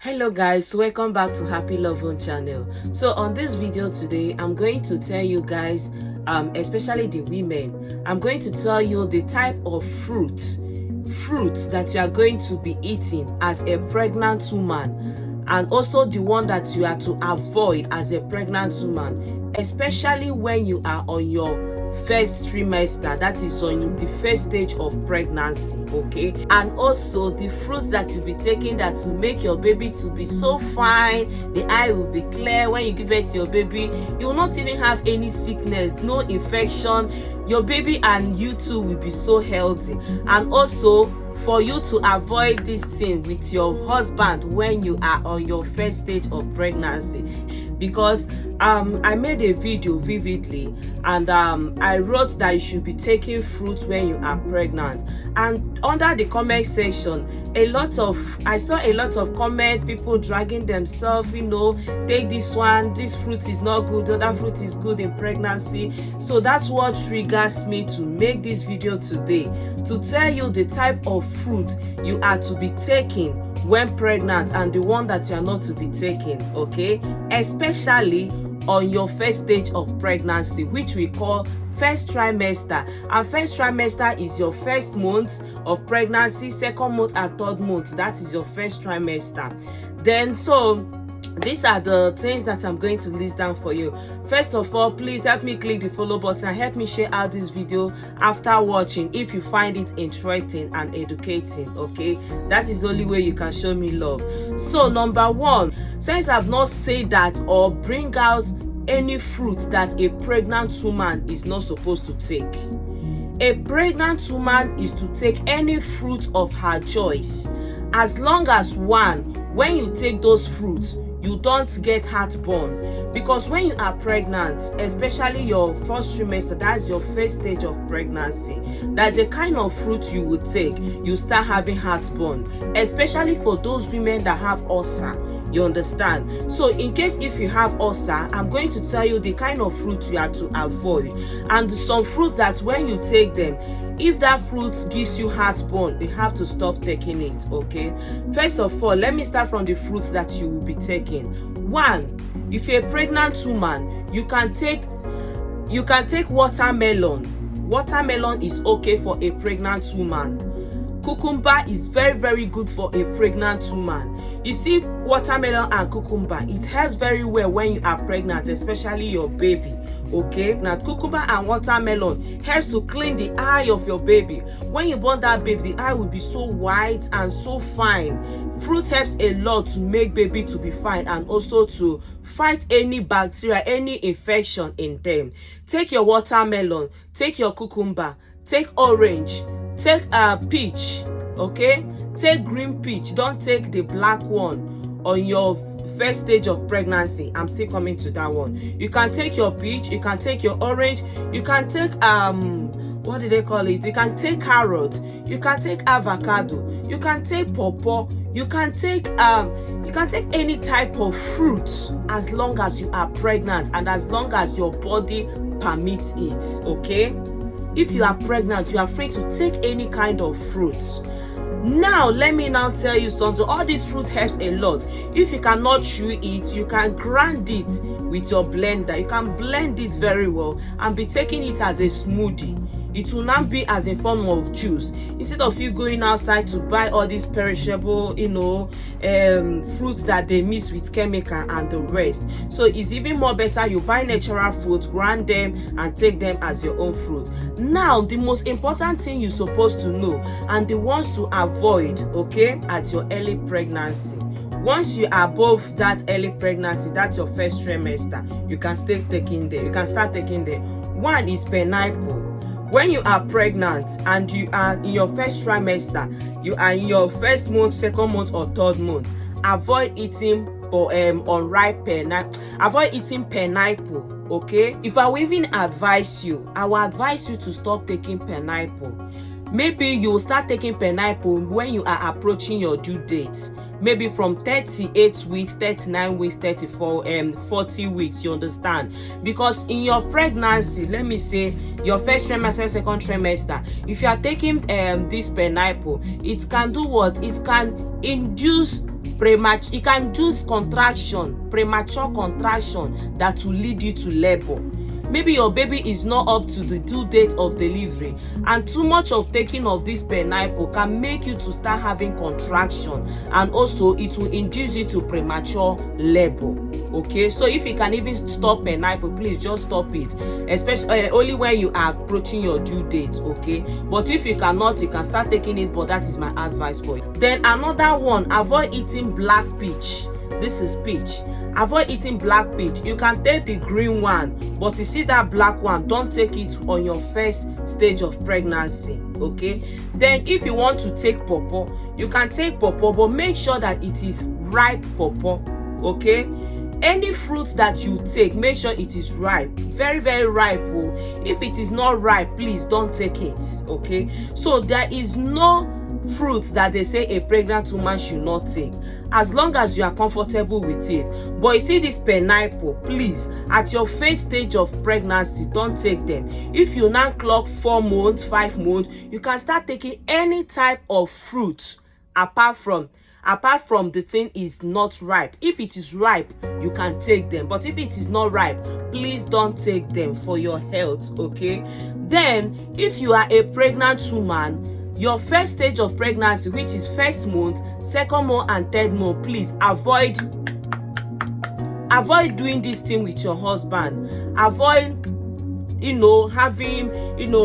Hello guys, welcome back to Happy Love Home channel. So on this video today, I'm going to tell you guys, especially the women, I'm going to tell you the type of fruits that you are going to be eating as a pregnant woman, and also the one that you are to avoid as a pregnant woman, especially when you are on your first trimester, that is on the first stage of pregnancy. Okay, and also the fruits that you'll be taking that will make your baby to be so fine, the eye will be clear when you give it to your baby, you will not even have any sickness, no infection, your baby and you too will be so healthy. And also for you to avoid this thing with your husband when you are on your first stage of pregnancy, because I made a video vividly, and I wrote that you should be taking fruits when you are pregnant, and under the comment section I saw a lot of comment, people dragging themselves, take this one, this fruit is not good, other fruit is good in pregnancy. So that's what triggers me to make this video today, to tell you the type of fruit you are to be taking when pregnant and the one that you are not to be taking, okay, especially on your first stage of pregnancy, which we call first trimester. And first trimester is your first month of pregnancy, second month and third month, that is your first trimester. Then so these are the things that I'm going to list down for you. First of all, please help me click the follow button and help me share out this video after watching if you find it interesting and educating. Okay, that is the only way you can show me love. So number one, since I've not said that or bring out any fruit that a pregnant woman is not supposed to take, a pregnant woman is to take any fruit of her choice, as long as when you take those fruits you don't get heartburn. Because when you are pregnant, especially your first trimester, that's your first stage of pregnancy, that's a kind of fruit you would take, you start having heartburn, especially for those women that have ulcer. You understand? So in case if you have ulcer, I'm going to tell you the kind of fruit you are to avoid, and some fruit that when you take them, if that fruit gives you heartburn, you have to stop taking it. Okay, first of all, let me start from the fruits that you will be taking. One, if you're a pregnant woman, you can take watermelon. Watermelon is okay for a pregnant woman. Cucumber is very, very good for a pregnant woman. You see, watermelon and cucumber, it helps very well when you are pregnant, especially your baby. Okay, now cucumber and watermelon helps to clean the eye of your baby. When you born that baby, the eye will be so white and so fine. Fruit helps a lot to make baby to be fine and also to fight any bacteria, any infection in them. Take your watermelon, take your cucumber, take orange, take peach, okay, take green peach, don't take the black one on your first stage of pregnancy. I'm still coming to that one. You can take your peach, you can take your orange, you can take what do they call it, you can take carrot, you can take avocado, you can take pawpaw, you can take any type of fruit, as long as you are pregnant and as long as your body permits it. Okay, if you are pregnant, you are free to take any kind of fruit. Now let me now tell you something. All these fruit helps a lot. If you cannot chew it, you can grind it with your blender. You can blend it very well and be taking it as a smoothie. It will not be as a form of juice, instead of you going outside to buy all these perishable fruits that they mix with chemical and the rest. So it's even more better you buy natural fruits, grind them and take them as your own fruit. Now the most important thing you're supposed to know, and the ones to avoid, okay, at your early pregnancy. Once you are above that early pregnancy, that's your first trimester, you can start taking them. One is pineapple. When you are pregnant and you are in your first trimester, you are in your first month, second month or third month, avoid eating unripe pineapple. Avoid eating pineapple. Okay, if I will even advise you, I will advise you to stop taking pineapple. Maybe you will start taking pineapple when you are approaching your due date, maybe from 38 weeks, 39 weeks, 34 40 weeks. You understand? Because in your pregnancy, let me say your first trimester, second trimester, if you are taking this pineapple, it can do what? It can induce you can use premature contraction that will lead you to labor. Maybe your baby is not up to the due date of delivery, and too much of taking of this pineapple can make you to start having contraction, and also it will induce you to premature labor. Okay, so if you can even stop pineapple, please just stop it, especially only when you are approaching your due date. Okay, but if you cannot, you can start taking it, but that is my advice for you. Then another one, avoid eating black peach. This is peach. Avoid eating black peach. You can take the green one, but you see that black one, don't take it on your first stage of pregnancy. Okay, then if you want to take pawpaw, you can take pawpaw, but make sure that it is ripe pawpaw. Okay, any fruit that you take, make sure it is ripe, very, very ripe. If it is not ripe, please don't take it. Okay, so there is no fruit that they say a pregnant woman should not take, as long as you are comfortable with it. But you see this pineapple, please, at your first stage of pregnancy, don't take them. If you now clock 4 months, 5 months, you can start taking any type of fruit apart from the thing is not ripe. If it is ripe, you can take them, but if it is not ripe, please don't take them for your health. Okay, then if you are a pregnant woman, your first stage of pregnancy, which is first month, second month, and third month, please avoid doing this thing with your husband. Avoid having,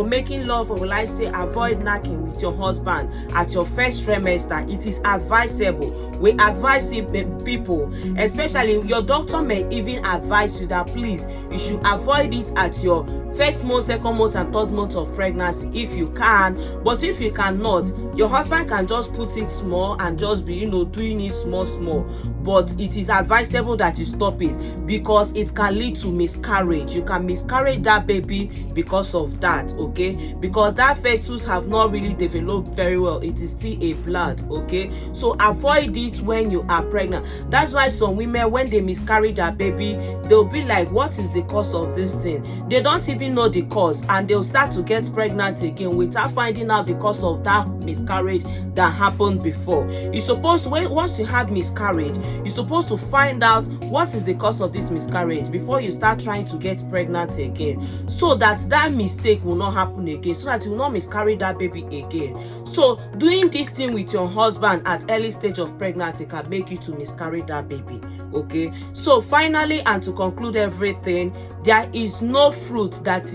making love, or will I say, avoid knacking with your husband at your first trimester. It is advisable. We advise people, especially your doctor may even advise you that please, you should avoid it at your first month, second month, and third month of pregnancy if you can. But if you cannot, your husband can just put it small and just be doing it small. But it is advisable that you stop it, because it can lead to miscarriage. You can miscarry that baby because of that. Okay, because that fetus have not really developed very well. It is still a blood. Okay, so avoid it when you are pregnant. That's why some women, when they miscarry their baby, they'll be like, what is the cause of this thing? They don't even know the cause, and they'll start to get pregnant again without finding out the cause of that miscarriage that happened before. You're supposed to, once you have miscarriage, you're supposed to find out what is the cause of this miscarriage before you start trying to get pregnant again, so that mistake will not happen again, so that you will not miscarry that baby again. So doing this thing with your husband at early stage of pregnancy can make you to miscarry that baby. Okay, so finally, and to conclude everything, there is no fruit that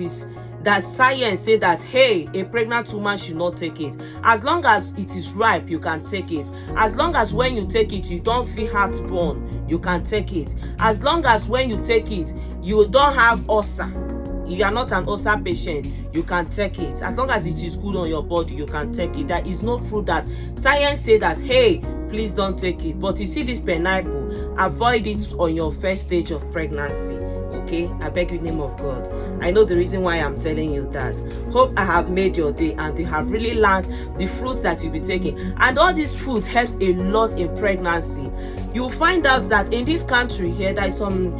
science say that, hey, a pregnant woman should not take it. As long as it is ripe, you can take it. As long as when you take it, you don't feel heartburn, you can take it. As long as when you take it, you don't have ulcer, you are not an ulcer patient, you can take it. As long as it is good on your body, you can take it. There is no fruit that science say that, hey, please don't take it. But you see this pineapple, avoid it on your first stage of pregnancy. Okay, I beg you in the name of God. I know the reason why I'm telling you that. Hope I have made your day and you have really learned the fruits that you'll be taking. And all these fruits helps a lot in pregnancy. You'll find out that in this country here, there is some,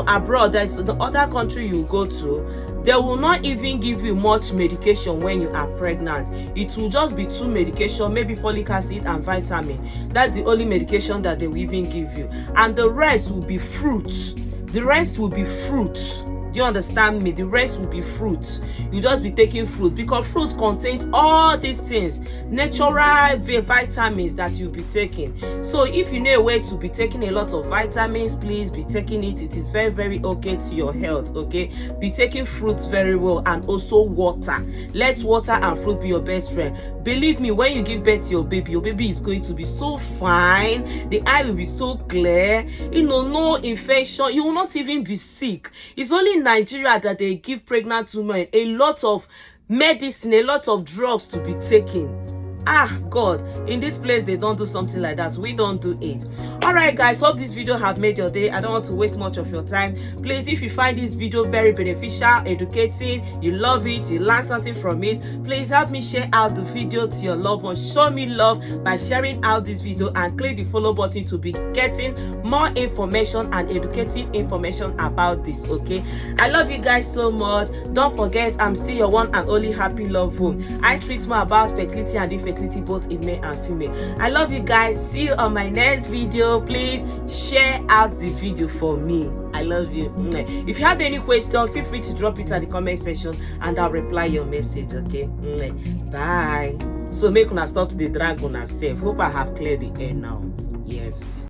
abroad, there is the other country you go to, they will not even give you much medication when you are pregnant. It will just be 2 medication, maybe folic acid and vitamin. That's the only medication that they will even give you. And the rest will be fruits. The rest will be fruits. Do you understand me? The rest will be fruits. You just be taking fruit, because fruit contains all these things, natural vitamins that you'll be taking. So if you know a way to be taking a lot of vitamins, please be taking it. It is very, very okay to your health. Okay, be taking fruits very well, and also water. Let water and fruit be your best friend. Believe me, when you give birth to your baby is going to be so fine. The eye will be so clear. No infection. You will not even be sick. It's only in Nigeria that they give pregnant women a lot of medicine, a lot of drugs to be taken. God, in this place they don't do something like that. We don't do it. All right, guys, hope this video have made your day. I don't want to waste much of your time. Please, if you find this video very beneficial, educating, you love it, you learn something from it, please help me share out the video to your loved ones. Show me love by sharing out this video, and click the follow button to be getting more information and educative information about this. Okay, I love you guys so much. Don't forget, I'm still your one and only Happy Love Home. I treat more about fertility and infertility fertility both in male and female. I love you guys. See you on my next video. Please share out the video for me. I love you. If you have any question, feel free to drop it at the comment section and I'll reply your message. Okay, bye. So make una stop the drag on herself. Hope I have cleared the air now. Yes.